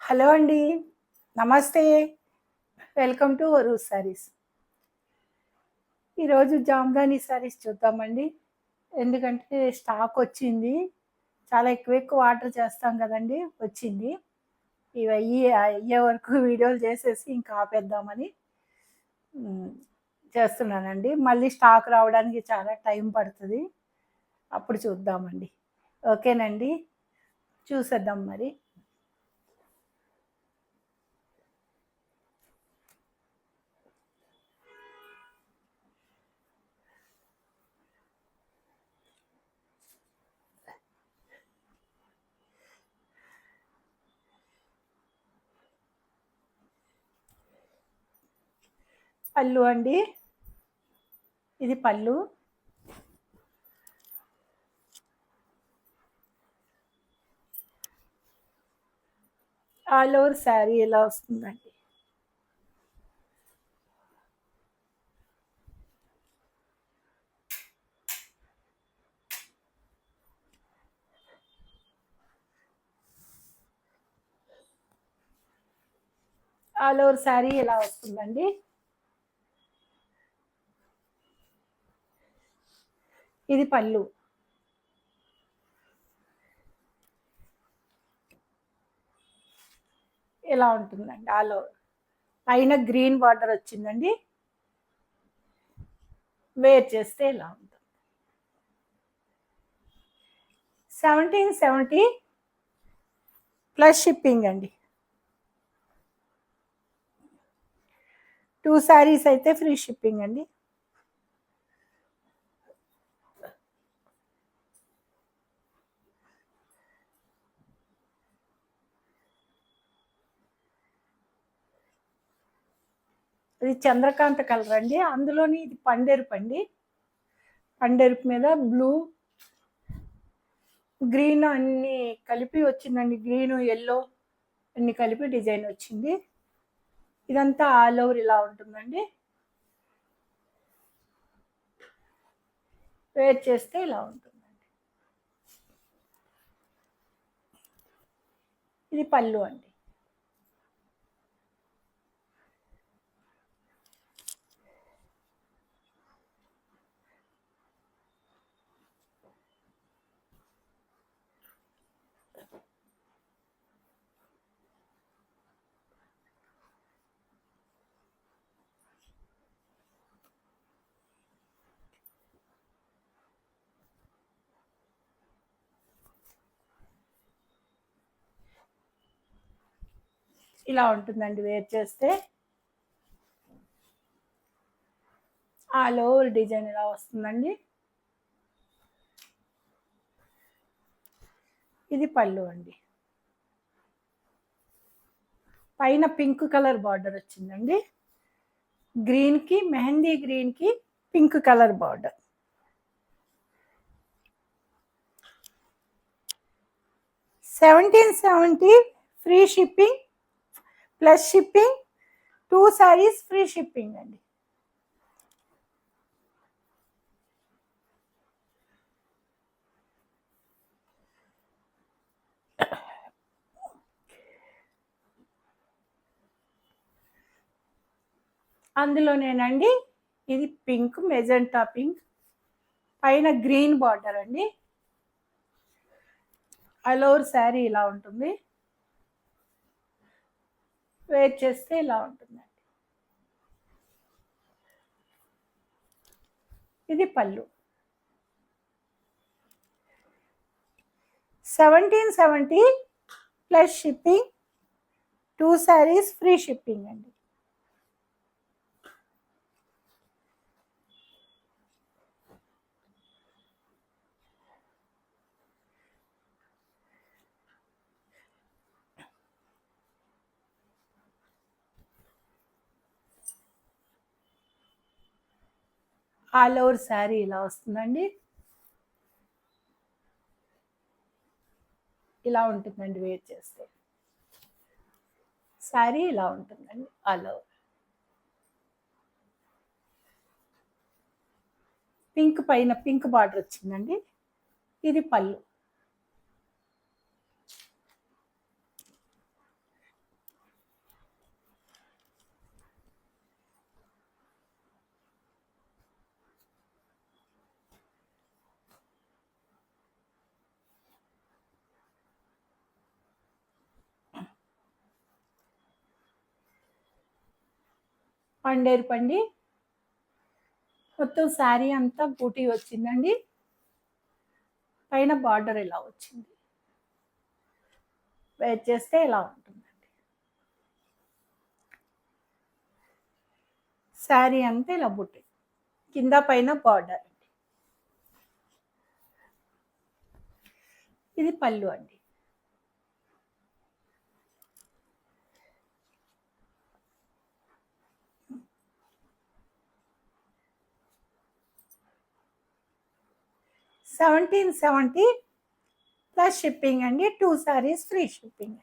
Hello అండి. నమస్తే. Welcome to Oru's saris. ఈరోజు జామ్దాని శారీస్ చూద్దామండి. ఎందుకంటే స్టాక్ వచ్చింది. చాలా ఎక్కువ ఎక్కువ ఆర్డర్ చేస్తాం కదండీ! వచ్చింది. ఇవి అయ్యే వరకు వీడియోలు చేసేసి ఇంకా ఆపేద్దామని హ్మ్. చేస్తున్నానండి. మళ్ళీ స్టాక్ రావడానికి చాలా టైం పడతది. అప్పుడు చూద్దామండి. ఓకేనండి. చూసేద్దాం మరి. పళ్ళు అండి. ఇది పళ్ళు. ఆల్ ఓవర్ శారీ ఇలా వస్తుందండి. ఆల్ ఓవర్ శారీ ఇలా వస్తుందండి. ఇది పళ్ళు. ఇలా ఉంటుందండి ఆల్ ఓవర్. పైన గ్రీన్ బార్డర్ వచ్చిందండి. వేర్ చేస్తే ఇలా ఉంటుంది. 1770 ప్లస్ షిప్పింగ్ అండి. 2 శారీస్ అయితే ఫ్రీ షిప్పింగ్ అండి. ఇది చంద్రకాంత కలర్ అండి. అందులోని ఇది పండెరుపు అండి. పండెరుపు మీద బ్లూ, గ్రీన్ అన్ని కలిపి వచ్చిందండి. గ్రీన్, ఎల్లో అన్ని కలిపి డిజైన్ వచ్చింది. ఇదంతా ఆల్ ఓవర్ ఇలా ఉంటుందండి. వేర్ చేస్తే ఇలా ఉంటుందండి. ఇది పళ్ళు అండి. ఇలా ఉంటుందండి వేర్ చేస్తే. ఆల్ ఓవర్ డిజైన్ ఇలా వస్తుందండి. ఇది పళ్ళు అండి. పైన పింక్ కలర్ బార్డర్ వచ్చిందండి. గ్రీన్కి, మెహందీ గ్రీన్కి pink colour border. 1770 free shipping plus shipping. 2 saris free shipping అండి. అందులోనేనండి ఇది పింక్, మెజెంటా పింక్, పైన గ్రీన్ బార్డర్ అండి. ఆల్ ఓవర్ శారీ ఇలా ఉంటుంది. వేర్ చేస్తే ఇలా ఉంటుందండి. ఇది పళ్ళు. 1770 plus shipping. 2 saris free shipping అండి. ఆల్ ఓవర్ శారీ ఇలా వస్తుందండి. ఇలా ఉంటుందండి వేర్ చేస్తే. శారీ ఇలా ఉంటుందండి ఆల్ ఓవర్. పింక్ పైన పింక్ బార్డర్ వచ్చిందండి. ఇది పళ్ళు. పండేరు పండి మొత్తం శారీ అంతా బూటీ వచ్చిందండి. పైన బార్డర్ ఇలా వచ్చింది. వేర్ చేస్తే ఇలా ఉంటుందండి. శారీ అంతా ఇలా బూటీ, కింద పైన బార్డర్ అండి. ఇది పళ్ళు అండి. $1770 ప్లస్ షిప్పింగ్ అండి. 2 saris free shipping.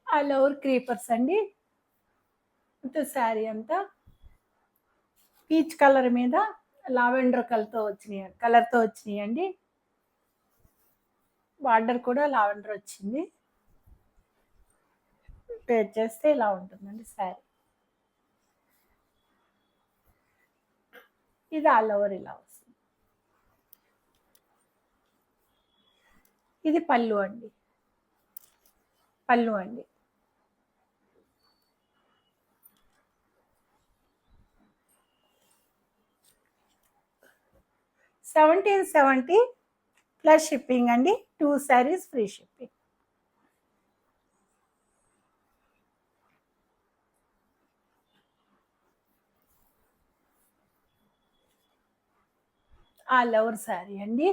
All over creepers అండి. మొత్తం శారీ అంతా పీచ్ కలర్ మీద లావెండర్ కలర్తో వచ్చినాయి అండి. బార్డర్ కూడా లావెండర్ వచ్చింది. పేర్ చేస్తే ఇలా ఉంటుందండి శారీ. ఇది ఆల్ ఓవర్ ఇలా వస్తుంది. ఇది పళ్ళు అండి. పళ్ళు అండి. $1770 ప్లస్ షిప్పింగ్ అండి. 2 saris free shipping. All over sari అండి.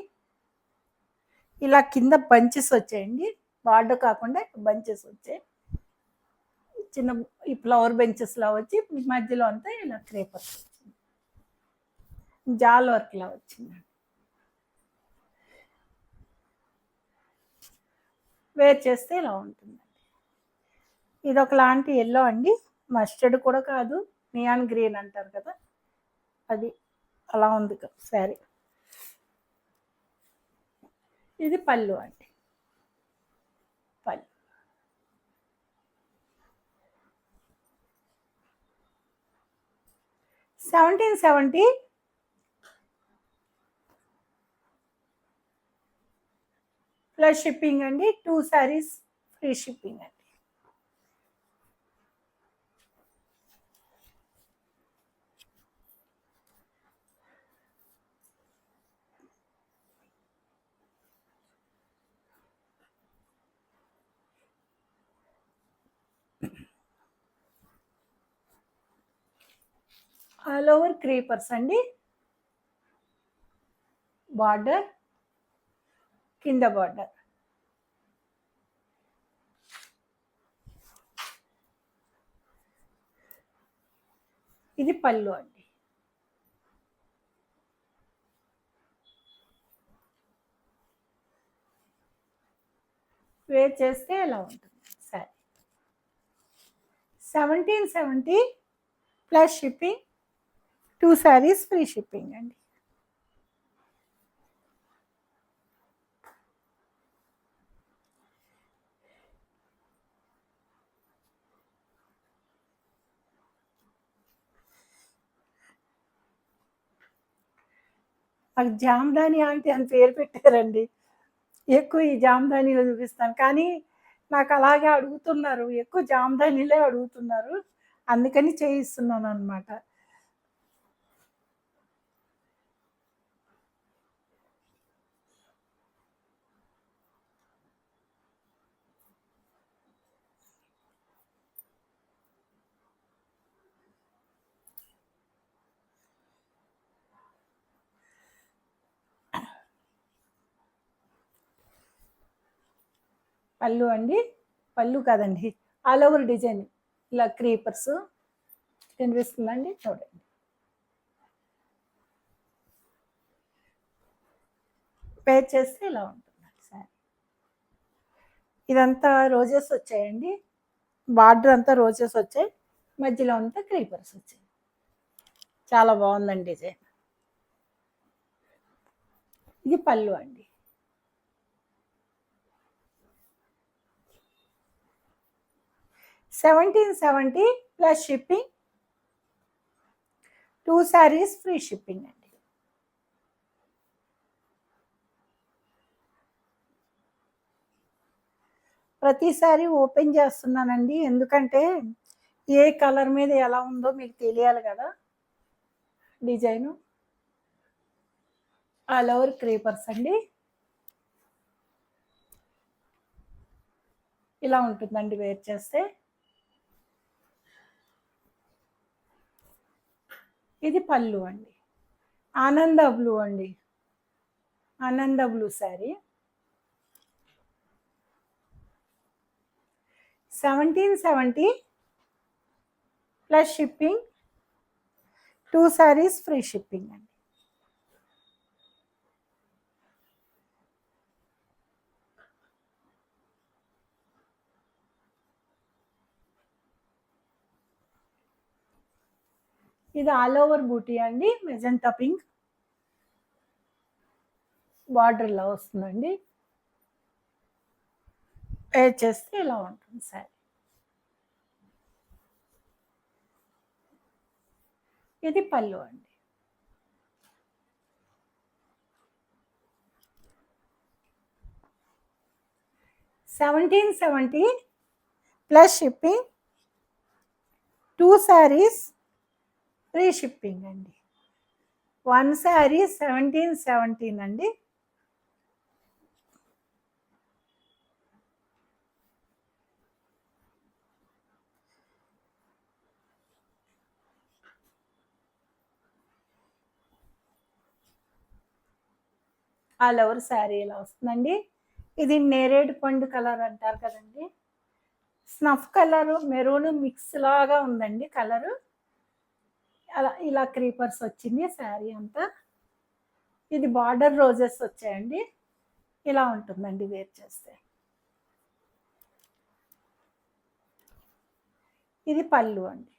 ఇలా కింద బంచెస్ వచ్చాయండి. బార్డర్ కాకుండా బంచెస్ వచ్చాయి. చిన్న ఈ ఫ్లవర్ బెంచెస్ లా వచ్చి మధ్యలో అంతా ఇలా క్రేపర్స్ వచ్చింది. జాల్ వర్క్ లా వచ్చింది. వేర్ చేస్తే ఇలా ఉంటుందండి. ఇది ఒకలాంటి ఎల్లో అండి. మస్టర్డ్ కూడా కాదు, నియాన్ గ్రీన్ అంటారు కదా, అది అలా ఉంది శారీ. ఇది పళ్ళు అండి. పళ్ళు. $1770 ప్లస్ షిప్పింగ్ అండి. 2 సారీస్ ఫ్రీ షిప్పింగ్ అండి. ఆల్ ఓవర్ క్రీపర్స్ అండి. బార్డర్, కింద బార్డర్. ఇది పళ్ళు అండి. వేర్ చేస్తే ఎలా ఉంటుంది sorry. 1770 plus shipping, 2 saris free shipping అండి. నాకు జామ్దాని ఆంటీ అని పేరు పెట్టారండి. ఎక్కువ ఈ జామ్దానీలో చూపిస్తాను, కానీ నాకు అలాగే అడుగుతున్నారు, ఎక్కువ జామ్దానీలే అడుగుతున్నారు, అందుకని చేయిస్తున్నాను అనమాట. పళ్ళు అండి. పళ్ళు కాదండి, ఆల్ ఓవర్ డిజైన్ ఇలా క్రీపర్స్ కనిపిస్తుందండి, చూడండి. పేర్ చేస్తే ఇలా ఉంటుంది సారీ. ఇదంతా రోజెస్ వచ్చాయండి. బార్డర్ అంతా రోజెస్ వచ్చాయి, మధ్యలో అంతా క్రీపర్స్ వచ్చాయి. చాలా బాగుందండి డిజైన్. ఇది పళ్ళు అండి. $1770 plus shipping. 2 saris free shipping అండి. ప్రతిసారి ఓపెన్ చేస్తున్నానండి, ఎందుకంటే ఏ కలర్ మీద ఎలా ఉందో మీకు తెలియాలి కదా. డిజైను ఆల్ ఓవర్ క్రీపర్స్ అండి. ఇలా ఉంటుందండి వేర్ చేస్తే. ఇది పళ్ళు అండి. ఆనంద బ్లూ అండి, ఆనంద blue sari. 1770 plus shipping. 2 saris free shipping అండి. ఇది ఆల్ ఓవర్ బూటీ అండి, మెజంతా పింక్ బార్డర్లో వస్తుందండి. వేర్ చేస్తే ఇలా ఉంటుంది సారీ. ఇది పళ్ళు అండి. $1770 plus shipping. 2 saris free shipping అండి. 1 శారీ 1770 అండి. ఆల్ ఓవర్ శారీ ఇలా వస్తుందండి. ఇది నేరేడు పండు కలర్ అంటారు కదండి, స్నఫ్ కలరు మెరూన్ మిక్స్ లాగా ఉందండి కలరు. అలా ఇలా క్రీపర్స్ వచ్చింది శారీ అంతా. ఇది బార్డర్ రోజెస్ వచ్చాయండి. ఇలా ఉంటుందండి వేర్ చేస్తే. ఇది పళ్ళు అండి.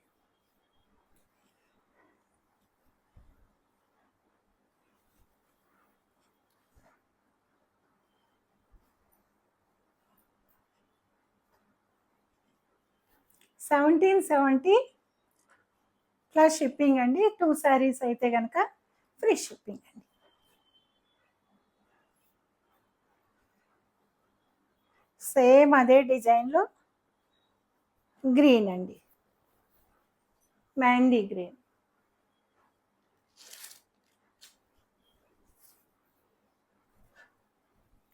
$1770 ప్లస్ షిప్పింగ్ అండి. 2 శారీస్ అయితే కనుక ఫ్రీ షిప్పింగ్ అండి. సేమ్ అదే డిజైన్లో గ్రీన్ అండి, మ్యాండీ గ్రీన్.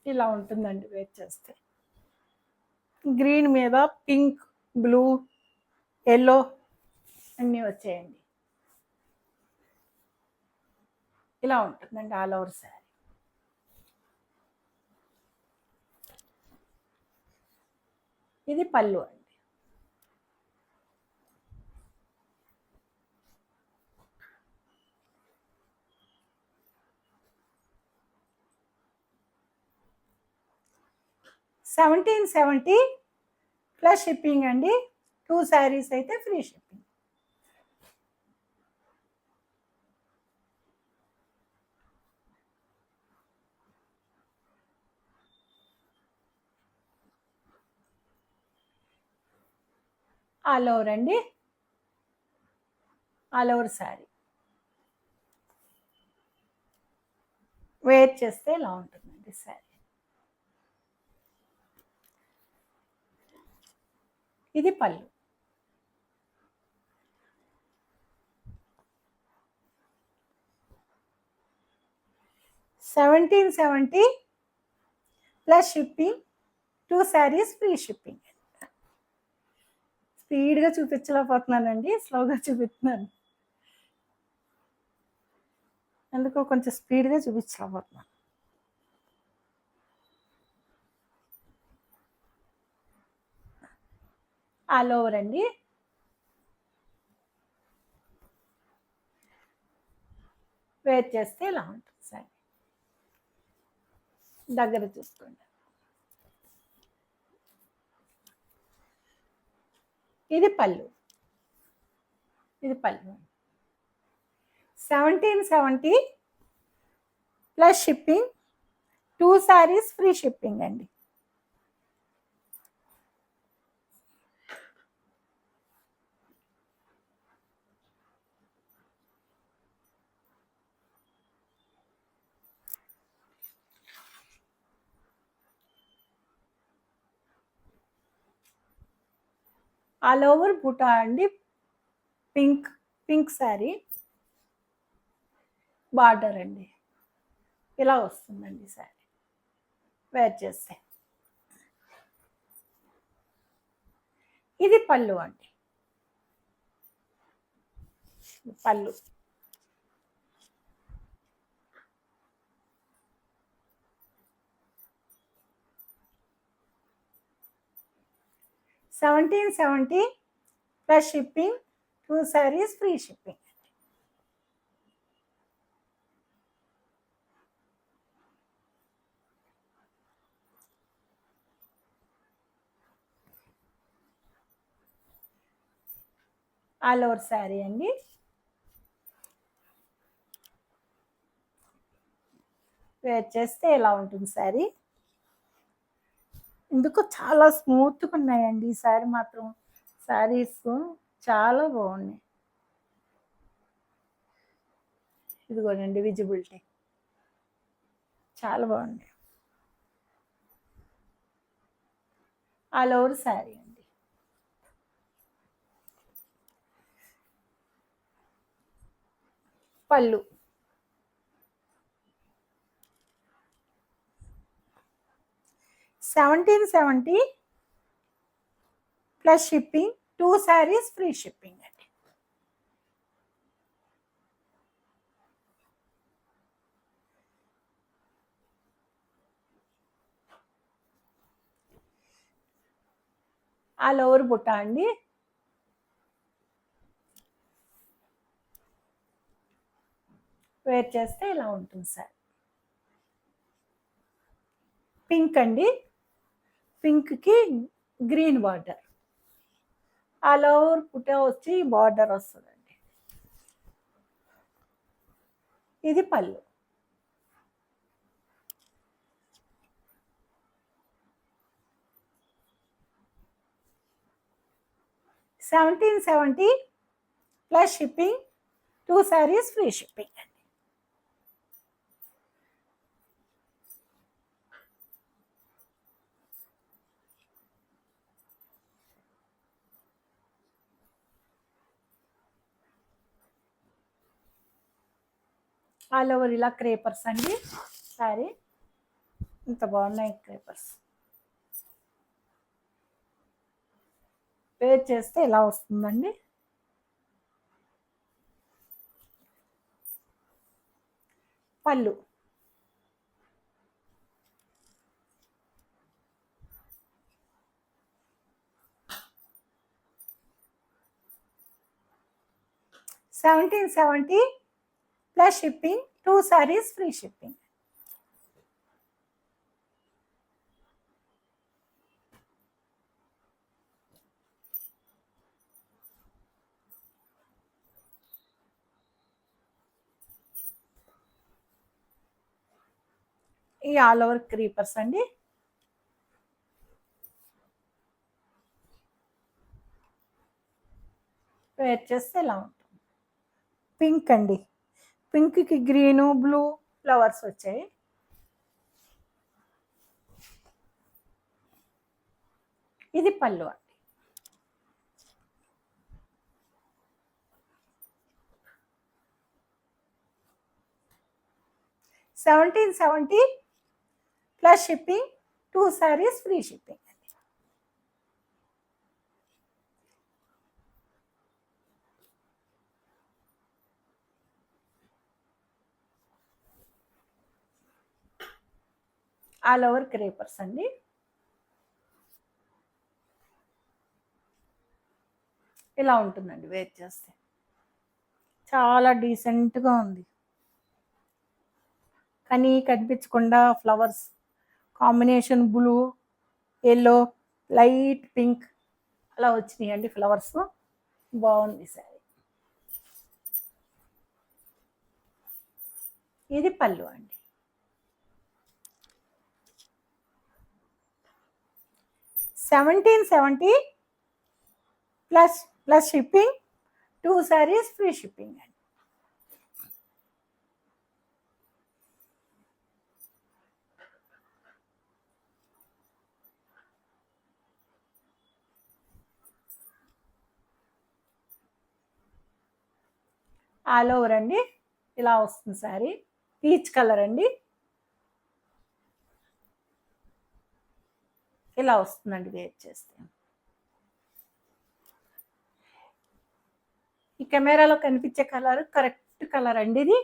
ఇలా ఉంటుందండి వేర్ చేస్తే. గ్రీన్ మీద పింక్, బ్లూ, ఎల్లో అన్నీ వచ్చాయండి. ఇలా ఉంటుందండి ఆల్ ఓవర్ శారీ. ఇది పళ్ళు అండి. $1770 ప్లస్ షిప్పింగ్ అండి. 2 శారీస్ అయితే ఫ్రీ షిప్పింగ్. ఆల్ ఓవర్ అండి, ఆల్ ఓవర్ శారీ. వేర్ చేస్తే ఇలా ఉంటుందండి శారీ. ఇది పళ్ళు. $1770 plus shipping. 2 saris free shipping. స్పీడ్గా చూపించలేకపోతున్నానండి, స్లోగా చూపిస్తున్నాను. ఎందుకో కొంచెం స్పీడ్గా చూపించలేకపోతున్నాను. ఆల్ ఓవర్ అండి. వేర్ చేస్తే ఇలా ఉంటుంది సార్. దగ్గర చూసుకోండి. ఇది పళ్ళు. ఇది పళ్ళు. 1770 plus shipping, 2 saris free shipping అండి. ఆల్ ఓవర్ బుటా అండి. పింక్ శారీ, బార్డర్ అండి. ఇలా వస్తుందండి శారీ వేర్ చేస్తే. ఇది పళ్ళు అండి. పళ్ళు. $1770 plus shipping, 2 saris free shipping. All over sari అండి. వేర్ చేస్తే ఎలా ఉంటుంది శారీ. ఎందుకు చాలా స్మూత్గా ఉన్నాయండి ఈ శారీ మాత్రం. శారీస్ చాలా బాగున్నాయి. ఇదిగోనండి విజిబిలిటీ చాలా బాగుంది. ఆల్ ఓవర్ శారీ అండి. పళ్ళు. $1770 plus shipping, 2 saris free shipping అండి. ఆల్ ఓవర్ బుట్ట అండి. వేర్ చేస్తే ఇలా ఉంటుంది సార్. పింక్ అండి. పింక్కి గ్రీన్ బార్డర్. ఆల్ ఓవర్ బుట్ట వచ్చి బార్డర్ వస్తుందండి. ఇది పళ్ళు. $1770 plus shipping, 2 saris free shipping అండి. ఆల్ ఓవర్ ఇలా క్రేపర్స్ అండి సారీ. ఇంత బాగున్నాయి క్రేపర్స్. వేర్ చేస్తే ఇలా వస్తుందండి. పళ్ళు. $1770 plus shipping, 2 saris free shipping. ఈ ఆల్ ఓవర్ క్రీపర్స్ అండి. వేర్ చేస్తే ఇలా ఉంటుంది. పింక్ అండి. పింక్కి గ్రీను బ్లూ ఫ్లవర్స్ వచ్చాయి. ఇది పళ్ళు అండి. $1770 plus shipping, 2 saris free shipping. All over creepers అండి. ఇలా ఉంటుందండి వేర్ చేస్తే. చాలా డీసెంట్గా ఉంది. కానీ కనిపించకుండా flowers combination, blue, yellow, light pink అలా వచ్చినాయండి ఫ్లవర్స్. బాగుంది సారీ. ఇది పళ్ళు అండి. 1770 plus shipping, 2 saris free shipping అండి. ఆల్ ఓవర్ అండి. ఇలా వస్తుంది సారీ. పీచ్ కలర్ అండి. ఇలా వస్తుందండి వేర్ చేస్తే. ఈ కెమెరాలో కనిపించే కలర్ కరెక్ట్ కలర్ అండి ఇది.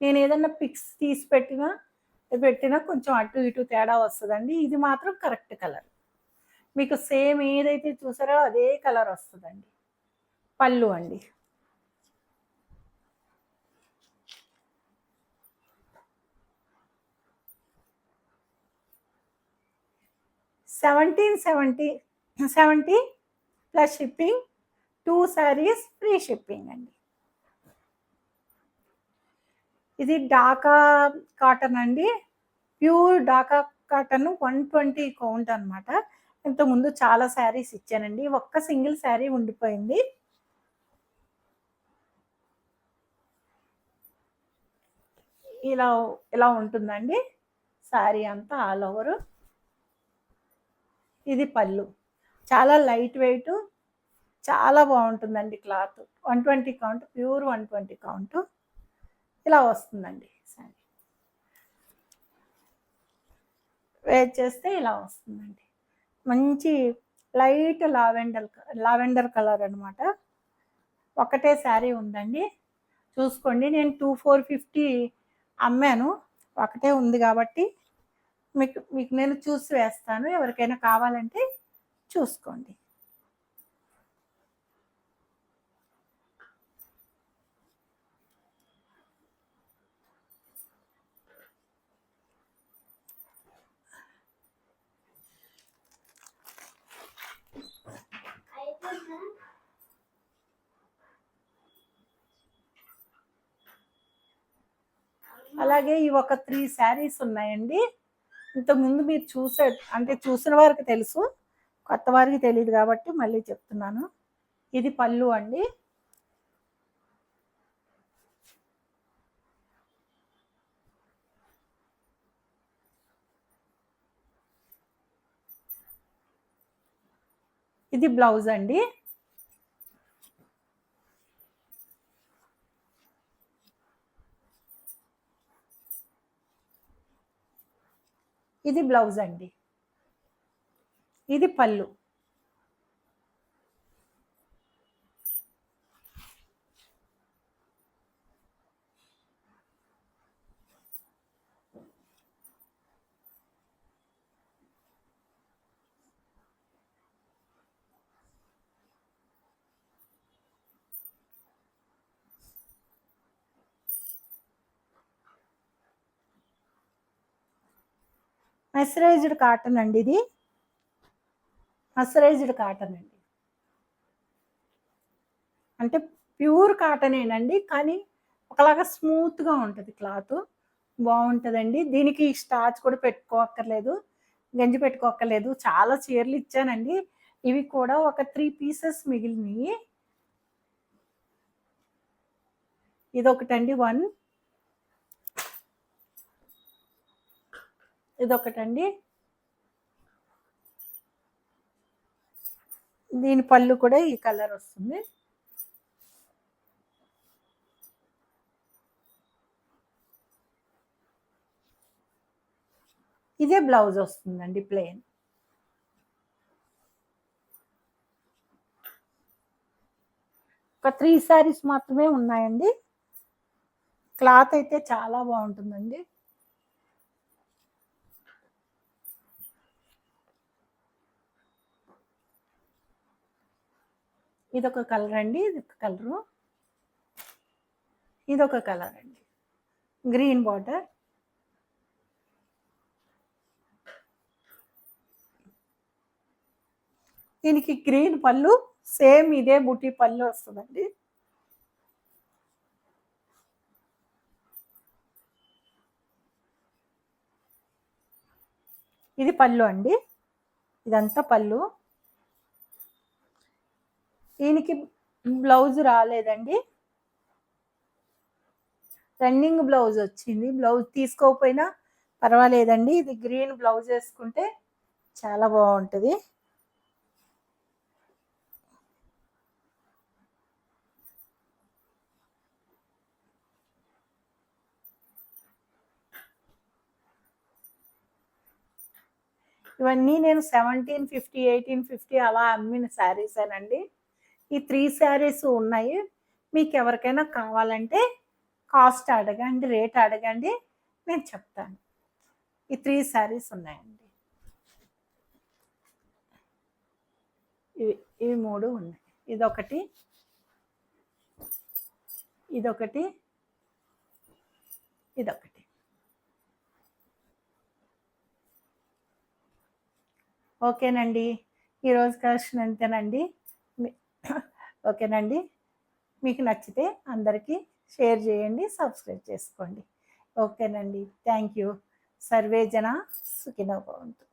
నేను ఏదన్నా పిక్స్ తీసి పెట్టినా కొంచెం అటు ఇటు తేడా వస్తుందండి. ఇది మాత్రం కరెక్ట్ కలర్. మీకు సేమ్ ఏదైతే చూసారో అదే కలర్ వస్తుందండి. పళ్ళు అండి. $1770 plus shipping, 2 saris free shipping అండి. ఇది ఢాకా కాటన్ అండి. ప్యూర్ ఢాకా కాటన్ 120 కౌంట్ అనమాట. ఇంతకుముందు చాలా శారీస్ ఇచ్చానండి. ఒక్క సింగిల్ శారీ ఉండిపోయింది. ఇలా ఇలా ఉంటుందండి శారీ అంతా ఆల్ ఓవర్. ఇది పళ్ళు. చాలా లైట్ వెయిట్, చాలా బాగుంటుందండి క్లాత్. 120 count, pure 120 count. ఇలా వస్తుందండి శారీ. వేర్ చేస్తే ఇలా వస్తుందండి. మంచి లైట్ లావెండర్ కలర్ అనమాట. ఒకటే శారీ ఉందండి. చూసుకోండి, నేను 2450 అమ్మాను. ఒకటే ఉంది కాబట్టి మీకు మీకు నేను చూసి వేస్తాను. ఎవరికైనా కావాలంటే చూసుకోండి. అలాగే ఈ ఒక 3 శారీస్ ఉన్నాయండి. ఇంతకుముందు మీరు చూసిన వారికి తెలుసు, కొత్త వారికి తెలియదు కాబట్టి మళ్ళీ చెప్తున్నాను. ఇది పళ్ళు అండి. ఇది బ్లౌజ్ అండి. ఇది బ్లౌజ్ అండి. ఇది పళ్ళు. మెస్సరైజ్డ్ కాటన్ అండి. ఇది మెస్సరైజ్డ్ కాటన్ అండి. అంటే ప్యూర్ కాటనేనండి, కానీ ఒకలాగా స్మూత్గా ఉంటుంది క్లాత్. బాగుంటుందండి. దీనికి స్టార్చ్ కూడా పెట్టుకోక్కర్లేదు, గంజి పెట్టుకోక్కర్లేదు. చాలా చీరలు ఇచ్చానండి. ఇవి కూడా ఒక 3 పీసెస్ మిగిలినవి. ఇదొకటండి 1, ఇదొకటండి. దీని పళ్ళు కూడా ఈ కలర్ వస్తుంది. ఇదే బ్లౌజ్ వస్తుందండి ప్లెయిన్. ఒక 3 శారీస్ మాత్రమే ఉన్నాయండి. క్లాత్ అయితే చాలా బాగుంటుందండి. ఇదొక కలర్ అండి. ఇదొక కలరు. ఇదొక కలర్ అండి, గ్రీన్ బార్డర్. దీనికి గ్రీన్ పళ్ళు, సేమ్ ఇదే బుటీ పళ్ళు వస్తుందండి. ఇది పళ్ళు అండి, ఇదంతా పళ్ళు. దీనికి బ్లౌజ్ రాలేదండి, రన్నింగ్ బ్లౌజ్ వచ్చింది. బ్లౌజ్ తీసుకోకపోయినా పర్వాలేదండి, ఇది గ్రీన్ బ్లౌజ్ వేసుకుంటే చాలా బాగుంటుంది. ఇవన్నీ నేను 1750, 1850 అలా అమ్మిన శారీసేనండి. ఈ 3 శారీస్ ఉన్నాయి. మీకు ఎవరికైనా కావాలంటే కాస్ట్ అడగండి, రేట్ అడగండి, నేను చెప్తాను. ఈ 3 శారీస్ ఉన్నాయండి. ఇవి 3 ఉన్నాయి. ఇదొకటి, ఇదొకటి, ఇదొకటి. ఓకేనండి, ఈరోజు కలెక్షన్ అంతేనండి. ఓకేనండి, మీకు నచ్చితే అందరికీ షేర్ చేయండి, సబ్స్క్రైబ్ చేసుకోండి. ఓకేనండి, థ్యాంక్ యూ. సర్వే జన సుఖినో భవంతు.